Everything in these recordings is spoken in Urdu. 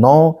9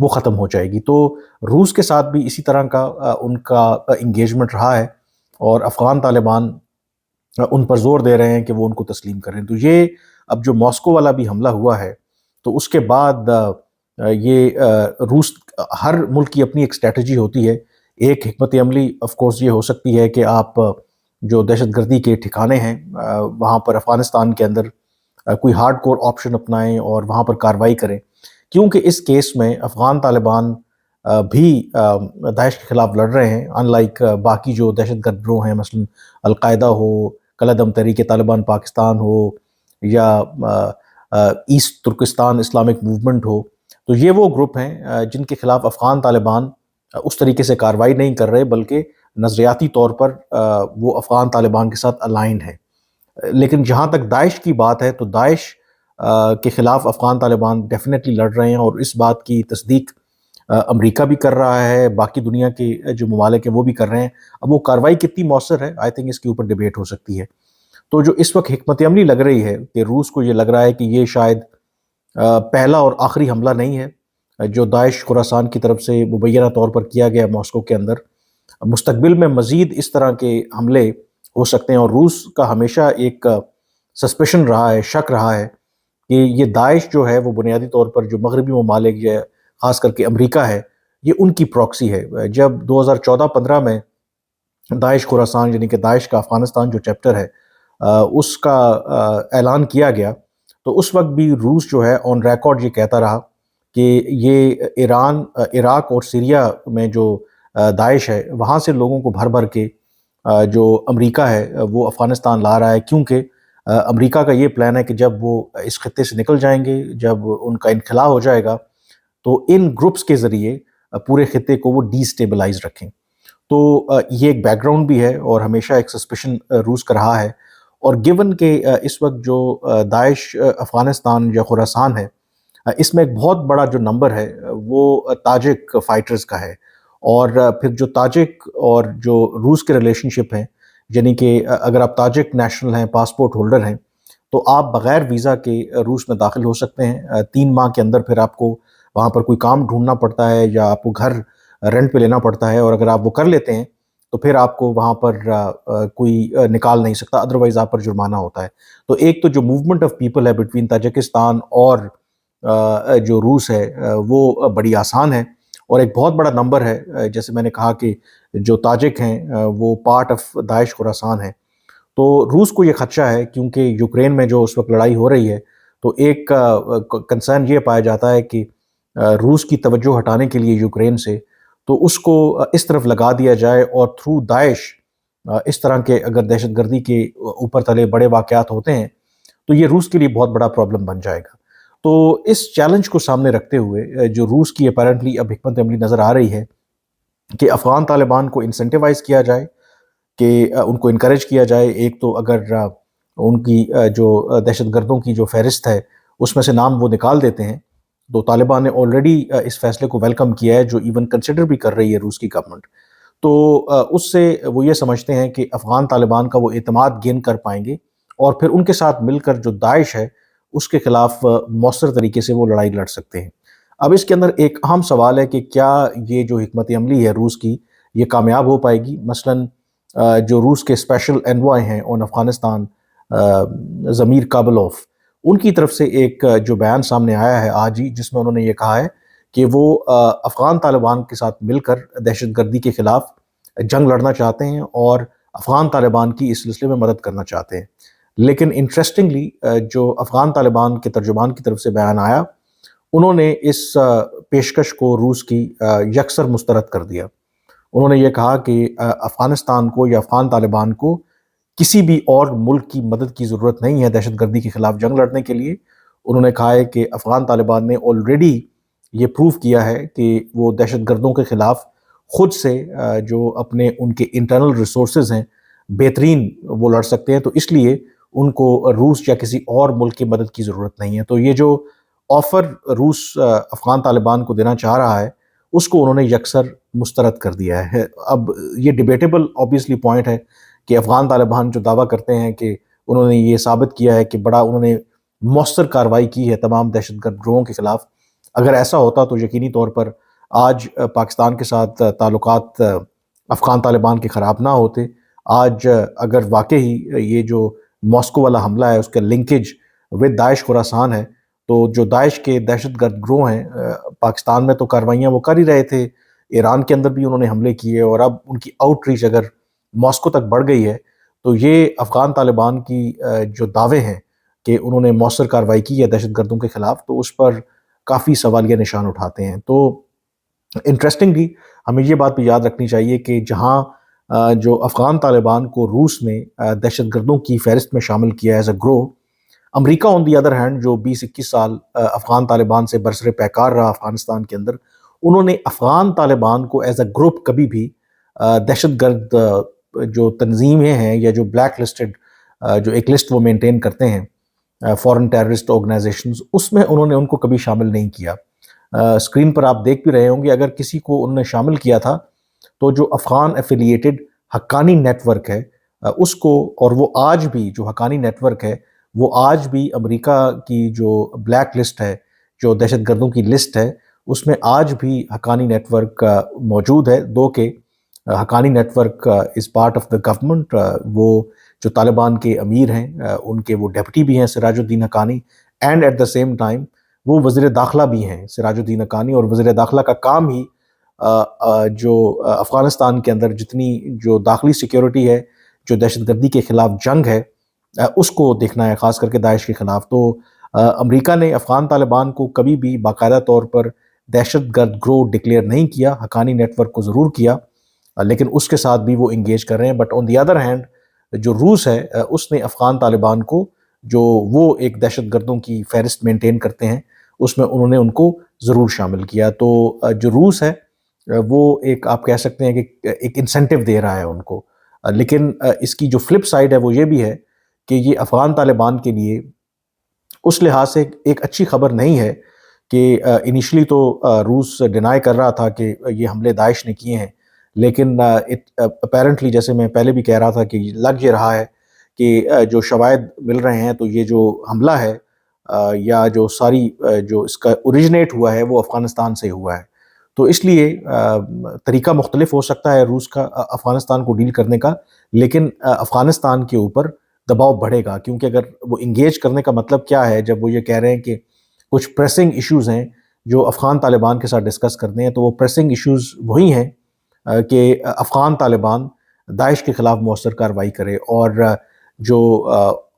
وہ ختم ہو جائے گی۔ تو روس کے ساتھ بھی اسی طرح کا ان کا انگیجمنٹ رہا ہے، اور افغان طالبان ان پر زور دے رہے ہیں کہ وہ ان کو تسلیم کریں۔ تو یہ اب جو ماسکو والا بھی حملہ ہوا ہے، تو اس کے بعد یہ روس، ہر ملک کی اپنی ایک اسٹریٹجی ہوتی ہے۔ ایک حکمت عملی آف کورس یہ ہو سکتی ہے کہ آپ جو دہشت گردی کے ٹھکانے ہیں وہاں پر افغانستان کے اندر کوئی ہارڈ کور آپشن اپنائیں اور وہاں پر کارروائی کریں، کیونکہ اس کیس میں افغان طالبان بھی داعش کے خلاف لڑ رہے ہیں، ان لائک باقی جو دہشت گرد گروہ ہیں، مثلا القاعدہ ہو، کالعدم تحریک طالبان پاکستان ہو، یا ایسٹ ترکستان اسلامک موومنٹ ہو۔ تو یہ وہ گروپ ہیں جن کے خلاف افغان طالبان اس طریقے سے کارروائی نہیں کر رہے، بلکہ نظریاتی طور پر وہ افغان طالبان کے ساتھ الائن ہے۔ لیکن جہاں تک داعش کی بات ہے، تو داعش کے خلاف افغان طالبان ڈیفینیٹلی لڑ رہے ہیں، اور اس بات کی تصدیق امریکہ بھی کر رہا ہے، باقی دنیا کے جو ممالک ہیں وہ بھی کر رہے ہیں۔ اب وہ کارروائی کتنی مؤثر ہے، آئی تھنک اس کے اوپر ڈیبیٹ ہو سکتی ہے۔ تو جو اس وقت حکمت عملی لگ رہی ہے کہ روس کو یہ لگ رہا ہے کہ یہ شاید پہلا اور آخری حملہ نہیں ہے جو داعش خراسان کی طرف سے مبینہ طور پر کیا گیا ماسکو کے اندر۔ مستقبل میں مزید اس طرح کے حملے ہو سکتے ہیں، اور روس کا ہمیشہ ایک سسپیشن رہا ہے، شک رہا ہے کہ یہ داعش جو ہے وہ بنیادی طور پر جو مغربی ممالک یا خاص کر کے امریکہ ہے، یہ ان کی پراکسی ہے۔ جب 2014-15 میں داعش خراسان یعنی کہ داعش کا افغانستان جو چیپٹر ہے اس کا اعلان کیا گیا، تو اس وقت بھی روس جو ہے آن ریکارڈ یہ کہتا رہا کہ یہ ایران، عراق اور سیریا میں جو داعش ہے وہاں سے لوگوں کو بھر بھر کے جو امریکہ ہے وہ افغانستان لا رہا ہے، کیونکہ امریکہ کا یہ پلان ہے کہ جب وہ اس خطے سے نکل جائیں گے، جب ان کا انخلا ہو جائے گا، تو ان گروپس کے ذریعے پورے خطے کو وہ ڈی سٹیبلائز رکھیں۔ تو یہ ایک بیک گراؤنڈ بھی ہے، اور ہمیشہ ایک سسپیشن روس کا رہا ہے۔ اور گیون کہ اس وقت جو داعش افغانستان یا خراسان ہے، اس میں ایک بہت بڑا جو نمبر ہے وہ تاجک فائٹرز کا ہے، اور پھر جو تاجک اور جو روس کے ریلیشن شپ ہیں، یعنی کہ اگر آپ تاجک نیشنل ہیں، پاسپورٹ ہولڈر ہیں، تو آپ بغیر ویزا کے روس میں داخل ہو سکتے ہیں 3 ماہ کے اندر۔ پھر آپ کو وہاں پر کوئی کام ڈھونڈنا پڑتا ہے یا آپ کو گھر رینٹ پہ لینا پڑتا ہے، اور اگر آپ وہ کر لیتے ہیں تو پھر آپ کو وہاں پر کوئی نکال نہیں سکتا، ادروائز آپ پر جرمانہ ہوتا ہے۔ تو ایک تو جو موومنٹ آف پیپل ہے بٹوین تاجکستان اور جو روس ہے وہ بڑی آسان ہے، اور ایک بہت بڑا نمبر ہے، جیسے میں نے کہا کہ جو تاجک ہیں وہ پارٹ آف داعش خراسان ہے۔ تو روس کو یہ خدشہ ہے، کیونکہ یوکرین میں جو اس وقت لڑائی ہو رہی ہے، تو ایک کنسرن یہ پایا جاتا ہے کہ روس کی توجہ ہٹانے کے لیے یوکرین سے، تو اس کو اس طرف لگا دیا جائے، اور تھرو داعش اس طرح کے اگر دہشت گردی کے اوپر تلے بڑے واقعات ہوتے ہیں، تو یہ روس کے لیے بہت بڑا پرابلم بن جائے گا۔ تو اس چیلنج کو سامنے رکھتے ہوئے جو روس کی اپیرنٹلی اب حکمت عملی نظر آ رہی ہے کہ افغان طالبان کو انسینٹیوائز کیا جائے، کہ ان کو انکریج کیا جائے۔ ایک تو اگر ان کی جو دہشت گردوں کی جو فہرست ہے اس میں سے نام وہ نکال دیتے ہیں، تو طالبان نے آلریڈی اس فیصلے کو ویلکم کیا ہے، جو ایون کنسیڈر بھی کر رہی ہے روس کی گورنمنٹ۔ تو اس سے وہ یہ سمجھتے ہیں کہ افغان طالبان کا وہ اعتماد گین کر پائیں گے، اور پھر ان کے ساتھ مل کر جو داعش ہے اس کے خلاف مؤثر طریقے سے وہ لڑائی لڑ سکتے ہیں۔ اب اس کے اندر ایک اہم سوال ہے کہ کیا یہ جو حکمت عملی ہے روس کی، یہ کامیاب ہو پائے گی؟ مثلاً جو روس کے اسپیشل انوائے ہیں آن افغانستان، ضمیر کابلوف، ان کی طرف سے ایک جو بیان سامنے آیا ہے آج ہی، جس میں انہوں نے یہ کہا ہے کہ وہ افغان طالبان کے ساتھ مل کر دہشت گردی کے خلاف جنگ لڑنا چاہتے ہیں، اور افغان طالبان کی اس سلسلے میں مدد کرنا چاہتے ہیں۔ لیکن انٹرسٹنگلی جو افغان طالبان کے ترجمان کی طرف سے بیان آیا، انہوں نے اس پیشکش کو روس کی یکسر مسترد کر دیا۔ انہوں نے یہ کہا کہ افغانستان کو یا افغان طالبان کو کسی بھی اور ملک کی مدد کی ضرورت نہیں ہے دہشت گردی کے خلاف جنگ لڑنے کے لیے۔ انہوں نے کہا ہے کہ افغان طالبان نے آلریڈی یہ پروف کیا ہے کہ وہ دہشت گردوں کے خلاف خود سے جو اپنے ان کے انٹرنل ریسورسز ہیں بہترین وہ لڑ سکتے ہیں، تو اس لیے ان کو روس یا کسی اور ملک کی مدد کی ضرورت نہیں ہے۔ تو یہ جو آفر روس افغان طالبان کو دینا چاہ رہا ہے، اس کو انہوں نے یکسر مسترد کر دیا ہے۔ اب یہ ڈیبیٹیبل آبویسلی پوائنٹ ہے کہ افغان طالبان جو دعویٰ کرتے ہیں کہ انہوں نے یہ ثابت کیا ہے کہ بڑا انہوں نے مؤثر کارروائی کی ہے تمام دہشت گرد گروہوں کے خلاف، اگر ایسا ہوتا تو یقینی طور پر آج پاکستان کے ساتھ تعلقات افغان طالبان کے خراب نہ ہوتے. آج اگر واقعی یہ جو ماسکو والا حملہ ہے اس کا لنکیج ود داعش خراسان ہے، تو جو داعش کے دہشت گرد گروہ ہیں پاکستان میں تو کاروائیاں وہ کر ہی رہے تھے، ایران کے اندر بھی انہوں نے حملے کیے، اور اب ان کی آؤٹ ریچ اگر ماسکو تک بڑھ گئی ہے تو یہ افغان طالبان کی جو دعوے ہیں کہ انہوں نے مؤثر کارروائی کی ہے دہشت گردوں کے خلاف، تو اس پر کافی سوالیہ نشان اٹھاتے ہیں. تو انٹرسٹنگلی ہمیں یہ بات بھی یاد رکھنی چاہیے کہ جہاں جو افغان طالبان کو روس نے دہشت گردوں کی فہرست میں شامل کیا ایز اے گروہ، امریکہ آن دی ادر ہینڈ جو 20-21 سال افغان طالبان سے برسر پیکار رہا افغانستان کے اندر، انہوں نے افغان طالبان کو ایز اے گروپ کبھی بھی دہشت گرد جو تنظیمیں ہیں یا جو بلیک لسٹڈ جو ایک لسٹ وہ مینٹین کرتے ہیں فورن ٹیررسٹ آرگنائزیشنز، اس میں انہوں نے ان کو کبھی شامل نہیں کیا. اسکرین پر آپ دیکھ بھی رہے ہوں گے اگر کسی کو انہوں نے شامل کیا تھا تو جو Afghan affiliated Haqqani network ہے اس کو، اور وہ آج بھی جو حقانی نیٹ ورک ہے وہ آج بھی امریکہ کی جو بلیک لسٹ ہے، جو دہشت گردوں کی لسٹ ہے، اس میں آج بھی حقانی نیٹ ورک موجود ہے. دو کہ Haqqani network is part of the government, وہ جو طالبان کے امیر ہیں ان کے وہ ڈیپٹی بھی ہیں Sirajuddin Haqqani, and at the same time وہ وزیر داخلہ بھی ہیں سراج الدین حقانی. اور وزیر داخلہ کا کام ہی جو افغانستان کے اندر جتنی جو داخلی سیکیورٹی ہے، جو دہشت گردی کے خلاف جنگ ہے، اس کو دیکھنا ہے، خاص کر کے داعش کے خلاف. تو امریکہ نے افغان طالبان کو کبھی بھی باقاعدہ طور پر دہشت گرد گروہ ڈکلیئر نہیں کیا، حقانی نیٹ ورک کو ضرور کیا، لیکن اس کے ساتھ بھی وہ انگیج کر رہے ہیں. But on the other hand جو روس ہے اس نے افغان طالبان کو، جو وہ ایک دہشت گردوں کی فہرست مینٹین کرتے ہیں، اس میں انہوں نے ان کو ضرور شامل کیا. تو جو روس ہے وہ ایک آپ کہہ سکتے ہیں کہ ایک انسینٹیو دے رہا ہے ان کو، لیکن اس کی جو فلپ سائڈ ہے وہ یہ بھی ہے کہ یہ افغان طالبان کے لیے اس لحاظ سے ایک اچھی خبر نہیں ہے کہ انیشلی تو روس ڈینائی کر رہا تھا کہ یہ حملے داعش نے کیے ہیں، لیکن اپیرنٹلی جیسے میں پہلے بھی کہہ رہا تھا کہ لگ یہ رہا ہے کہ جو شواہد مل رہے ہیں تو یہ جو حملہ ہے یا جو ساری جو اس کا اوریجنیٹ ہوا ہے وہ افغانستان سے ہوا ہے. تو اس لیے طریقہ مختلف ہو سکتا ہے روس کا افغانستان کو ڈیل کرنے کا، لیکن افغانستان کے اوپر دباؤ بڑھے گا، کیونکہ اگر وہ انگیج کرنے کا مطلب کیا ہے جب وہ یہ کہہ رہے ہیں کہ کچھ پریسنگ ایشوز ہیں جو افغان طالبان کے ساتھ ڈسکس کرنے ہیں، تو وہ پریسنگ ایشوز وہی ہیں کہ افغان طالبان داعش کے خلاف مؤثر کارروائی کرے. اور جو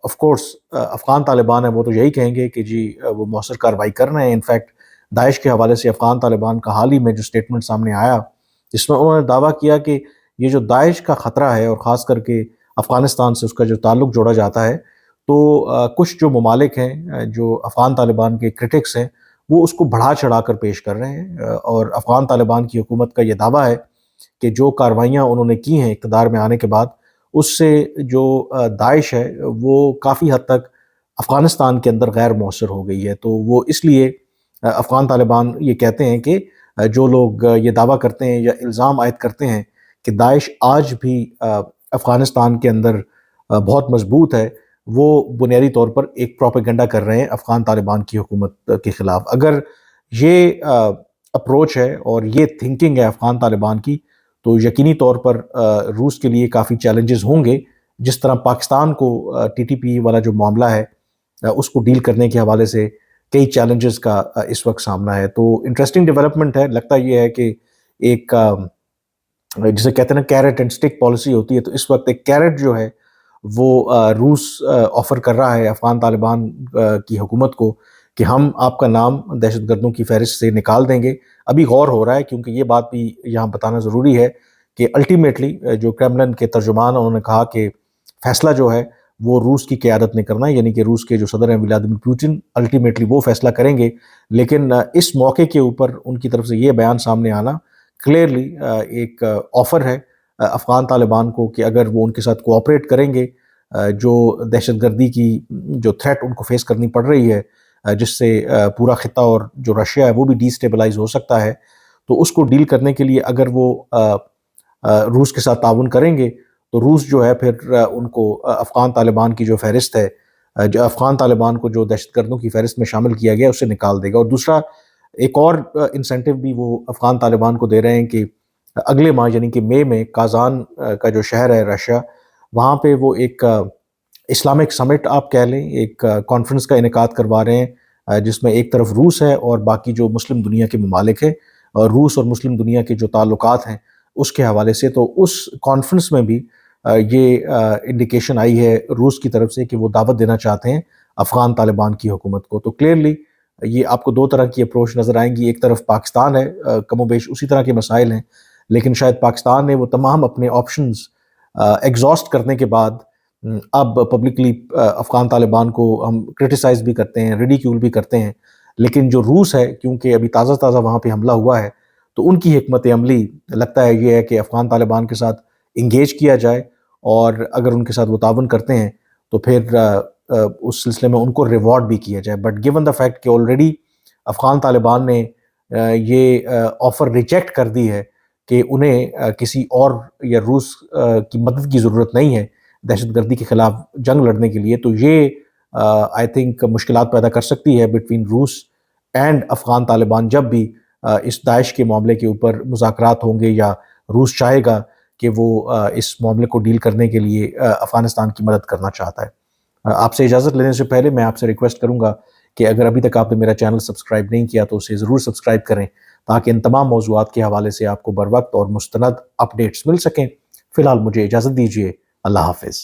آف کورس افغان طالبان ہیں وہ تو یہی کہیں گے کہ جی وہ مؤثر کارروائی کر رہے ہیں. انفیکٹ داعش کے حوالے سے افغان طالبان کا حال ہی میں جو سٹیٹمنٹ سامنے آیا جس میں انہوں نے دعویٰ کیا کہ یہ جو داعش کا خطرہ ہے اور خاص کر کے افغانستان سے اس کا جو تعلق جوڑا جاتا ہے، تو کچھ جو ممالک ہیں جو افغان طالبان کے کرٹکس ہیں وہ اس کو بڑھا چڑھا کر پیش کر رہے ہیں. اور افغان طالبان کی حکومت کا یہ دعویٰ ہے کہ جو کاروائیاں انہوں نے کی ہیں اقتدار میں آنے کے بعد، اس سے جو داعش ہے وہ کافی حد تک افغانستان کے اندر غیر مؤثر ہو گئی ہے. تو وہ اس لیے افغان طالبان یہ کہتے ہیں کہ جو لوگ یہ دعویٰ کرتے ہیں یا الزام عائد کرتے ہیں کہ داعش آج بھی افغانستان کے اندر بہت مضبوط ہے، وہ بنیادی طور پر ایک پروپیگنڈا کر رہے ہیں افغان طالبان کی حکومت کے خلاف. اگر یہ اپروچ ہے اور یہ تھنکنگ ہے افغان طالبان کی، تو یقینی طور پر روس کے لیے کافی چیلنجز ہوں گے. جس طرح پاکستان کو ٹی ٹی پی والا جو معاملہ ہے اس کو ڈیل کرنے کے حوالے سے کئی چیلنجز کا اس وقت سامنا ہے. تو انٹرسٹنگ ڈیولپمنٹ ہے. لگتا یہ ہے کہ ایک جسے کہتے ہیں نا کیرٹ اینڈ سٹک پالیسی ہوتی ہے، تو اس وقت ایک کیرٹ جو ہے وہ روس آفر کر رہا ہے افغان طالبان کی حکومت کو کہ ہم آپ کا نام دہشت گردوں کی فہرست سے نکال دیں گے. ابھی غور ہو رہا ہے، کیونکہ یہ بات بھی یہاں بتانا ضروری ہے کہ الٹیمیٹلی جو کرملن کے ترجمان انہوں نے کہا کہ فیصلہ جو ہے وہ روس کی قیادت نے کرنا ہے، یعنی کہ روس کے جو صدر ہیں ولادیمیر پوٹن الٹیمیٹلی وہ فیصلہ کریں گے. لیکن اس موقع کے اوپر ان کی طرف سے یہ بیان سامنے آنا کلیئرلی ایک آفر ہے افغان طالبان کو کہ اگر وہ ان کے ساتھ کوآپریٹ کریں گے، جو دہشت گردی کی جو تھریٹ ان کو فیس کرنی پڑ رہی ہے جس سے پورا خطہ اور جو رشیا ہے وہ بھی ڈی سٹیبلائز ہو سکتا ہے، تو اس کو ڈیل کرنے کے لیے اگر وہ روس کے ساتھ تعاون کریں گے تو روس جو ہے پھر ان کو افغان طالبان کی جو فہرست ہے، جو افغان طالبان کو جو دہشت گردوں کی فہرست میں شامل کیا گیا اسے نکال دے گا. اور دوسرا ایک اور انسینٹو بھی وہ افغان طالبان کو دے رہے ہیں کہ اگلے ماہ یعنی کہ مئی میں کازان کا جو شہر ہے رشیا، وہاں پہ وہ ایک اسلامک سمٹ آپ کہہ لیں، ایک کانفرنس کا انعقاد کروا رہے ہیں، جس میں ایک طرف روس ہے اور باقی جو مسلم دنیا کے ممالک ہیں، اور روس اور مسلم دنیا کے جو تعلقات ہیں اس کے حوالے سے، تو اس کانفرنس میں بھی یہ انڈیکیشن آئی ہے روس کی طرف سے کہ وہ دعوت دینا چاہتے ہیں افغان طالبان کی حکومت کو۔ تو کلیئرلی یہ آپ کو دو طرح کی اپروچ نظر آئیں گی۔ ایک طرف پاکستان ہے، کم و بیش اسی طرح کے مسائل ہیں، لیکن شاید پاکستان نے وہ تمام اپنے آپشنز ایگزاسٹ کرنے کے بعد اب پبلکلی افغان طالبان کو ہم کرٹیسائز بھی کرتے ہیں، ریڈیکیول بھی کرتے ہیں، لیکن جو روس ہے کیونکہ ابھی تازہ تازہ وہاں پہ حملہ ہوا ہے، تو ان کی حکمت عملی لگتا ہے یہ ہے کہ افغان طالبان کے ساتھ انگیج کیا جائے، اور اگر ان کے ساتھ وہ تعاون کرتے ہیں تو پھر اس سلسلے میں ان کو ریوارڈ بھی کیا جائے۔ بٹ گیون دا فیکٹ کہ آلریڈی افغان طالبان نے یہ آفر ریجیکٹ کر دی ہے کہ انہیں کسی اور یا روس کی مدد کی ضرورت نہیں ہے دہشت گردی کے خلاف جنگ لڑنے کے لیے، تو یہ آئی تھنک مشکلات پیدا کر سکتی ہے بٹوین روس اینڈ افغان طالبان جب بھی اس داعش کے معاملے کے اوپر مذاکرات ہوں گے، یا روس چاہے گا کہ وہ اس معاملے کو ڈیل کرنے کے لیے افغانستان کی مدد کرنا چاہتا ہے۔ آپ سے اجازت لینے سے پہلے میں آپ سے ریکویسٹ کروں گا کہ اگر ابھی تک آپ نے میرا چینل سبسکرائب نہیں کیا تو اسے ضرور سبسکرائب کریں، تاکہ ان تمام موضوعات کے حوالے سے آپ کو بر وقت اور مستند اپڈیٹس مل سکیں۔ فی الحال مجھے اجازت دیجیے، اللہ حافظ۔